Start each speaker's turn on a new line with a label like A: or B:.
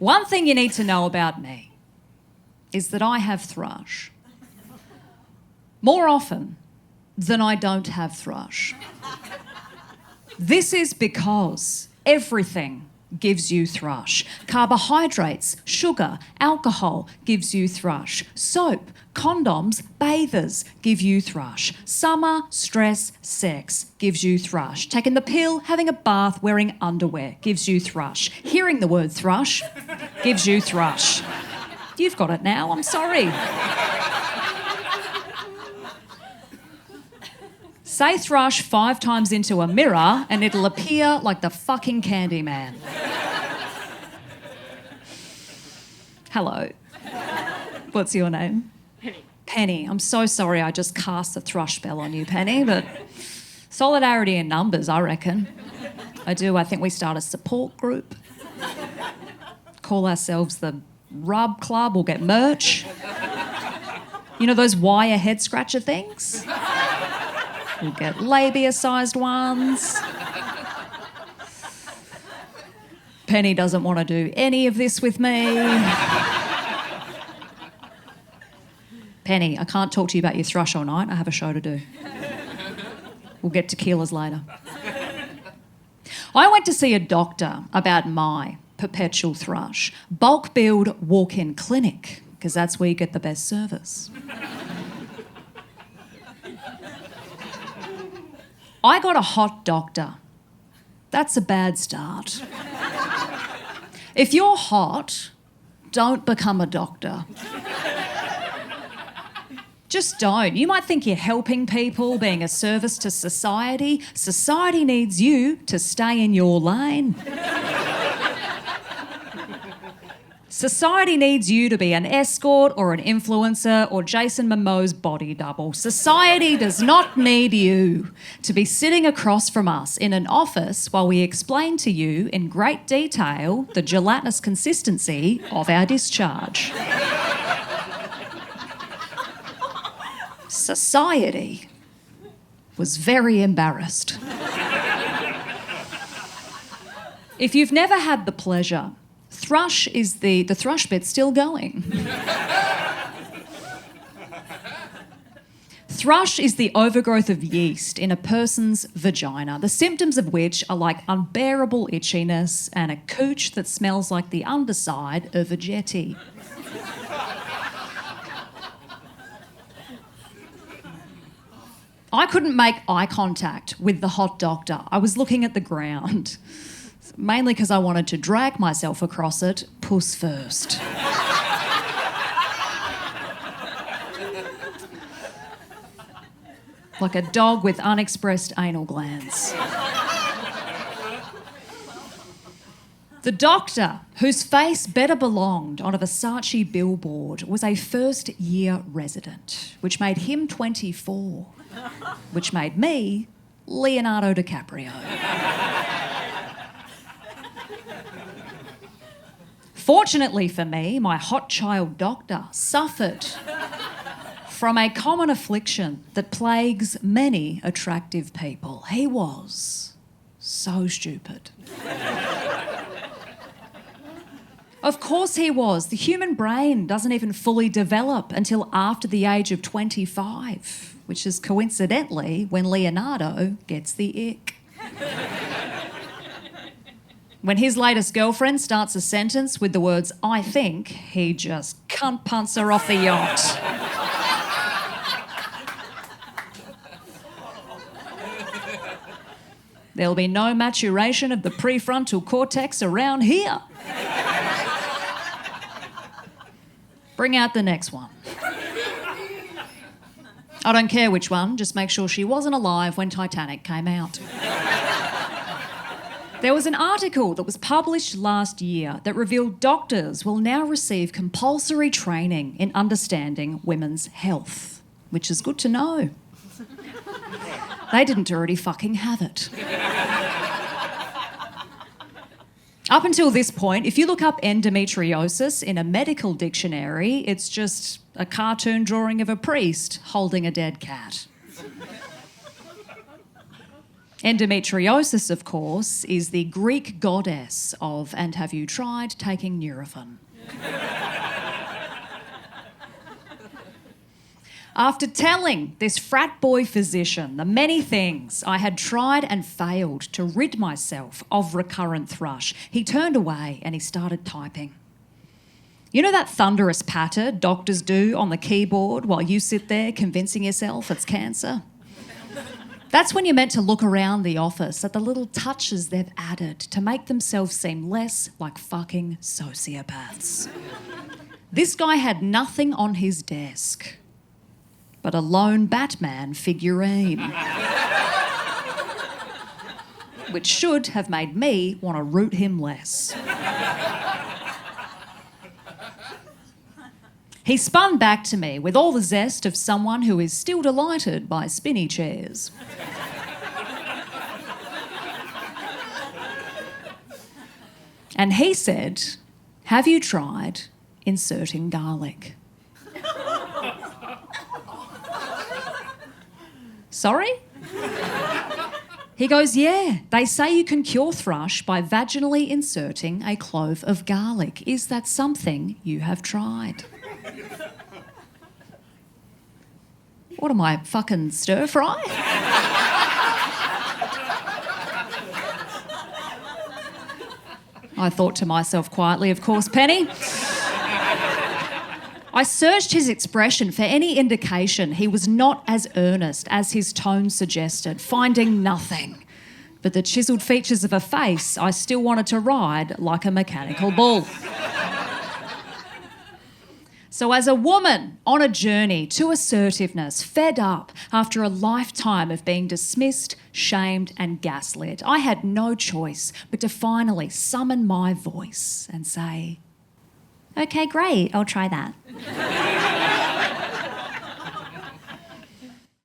A: One thing you need to know about me is that I have thrush. More often than I don't have thrush. This is because everything gives you thrush. Carbohydrates, sugar, alcohol gives you thrush. Soap, condoms, bathers give you thrush. Summer, stress, sex gives you thrush. Taking the pill, having a bath, wearing underwear gives you thrush. Hearing the word thrush gives you thrush. You've got it now, I'm sorry. Say thrush 5 times into a mirror and it'll appear like the fucking Candyman. Hello. What's your name?
B: Penny.
A: Penny. I'm so sorry I just cast a thrush spell on you, Penny, but solidarity in numbers, I reckon. I do. I think we start a support group. Call ourselves the Rub Club. We'll get merch. You know those wire head scratcher things? We'll get labia-sized ones. Penny doesn't want to do any of this with me. Penny, I can't talk to you about your thrush all night. I have a show to do. We'll get tequilas later. I went to see a doctor about my perpetual thrush. Bulk billed walk-in clinic, because that's where you get the best service. I got a hot doctor. That's a bad start. If you're hot, don't become a doctor. Just don't. You might think you're helping people, being a service to society. Society needs you to stay in your lane. Society needs you to be an escort or an influencer or Jason Momoa's body double. Society does not need you to be sitting across from us in an office while we explain to you in great detail the gelatinous consistency of our discharge. Society was very embarrassed. If you've never had the pleasure, thrush is the thrush bit's still going. Thrush is the overgrowth of yeast in a person's vagina, the symptoms of which are like unbearable itchiness and a cooch that smells like the underside of a jetty. I couldn't make eye contact with the hot doctor. I was looking at the ground. Mainly because I wanted to drag myself across it, puss first. Like a dog with unexpressed anal glands. The doctor, whose face better belonged on a Versace billboard, was a first-year resident, which made him 24, which made me Leonardo DiCaprio. Fortunately for me, my hot child doctor suffered from a common affliction that plagues many attractive people. He was so stupid. Of course he was. The human brain doesn't even fully develop until after the age of 25, which is coincidentally when Leonardo gets the ick. When his latest girlfriend starts a sentence with the words, "I think," he just cunt punts her off the yacht. There'll be no maturation of the prefrontal cortex around here. Bring out the next one. I don't care which one, just make sure she wasn't alive when Titanic came out. There was an article that was published last year that revealed doctors will now receive compulsory training in understanding women's health, which is good to know. They didn't already fucking have it. Up until this point, if you look up endometriosis in a medical dictionary, it's just a cartoon drawing of a priest holding a dead cat. Endometriosis, of course, is the Greek goddess of "and have you tried taking Nurofen?" After telling this frat boy physician the many things I had tried and failed to rid myself of recurrent thrush, he turned away and he started typing. You know that thunderous patter doctors do on the keyboard while you sit there convincing yourself it's cancer? That's when you're meant to look around the office at the little touches they've added to make themselves seem less like fucking sociopaths. This guy had nothing on his desk but a lone Batman figurine, which should have made me want to root him less. He spun back to me with all the zest of someone who is still delighted by spinny chairs. And he said, "Have you tried inserting garlic?" Sorry? He goes, "Yeah, they say you can cure thrush by vaginally inserting a clove of garlic. Is that something you have tried?" What am I, fucking stir fry? I thought to myself quietly, of course, Penny. I searched his expression for any indication he was not as earnest as his tone suggested, finding nothing but the chiselled features of a face I still wanted to ride like a mechanical bull. So as a woman on a journey to assertiveness, fed up after a lifetime of being dismissed, shamed and gaslit, I had no choice but to finally summon my voice and say, "Okay, great, I'll try that."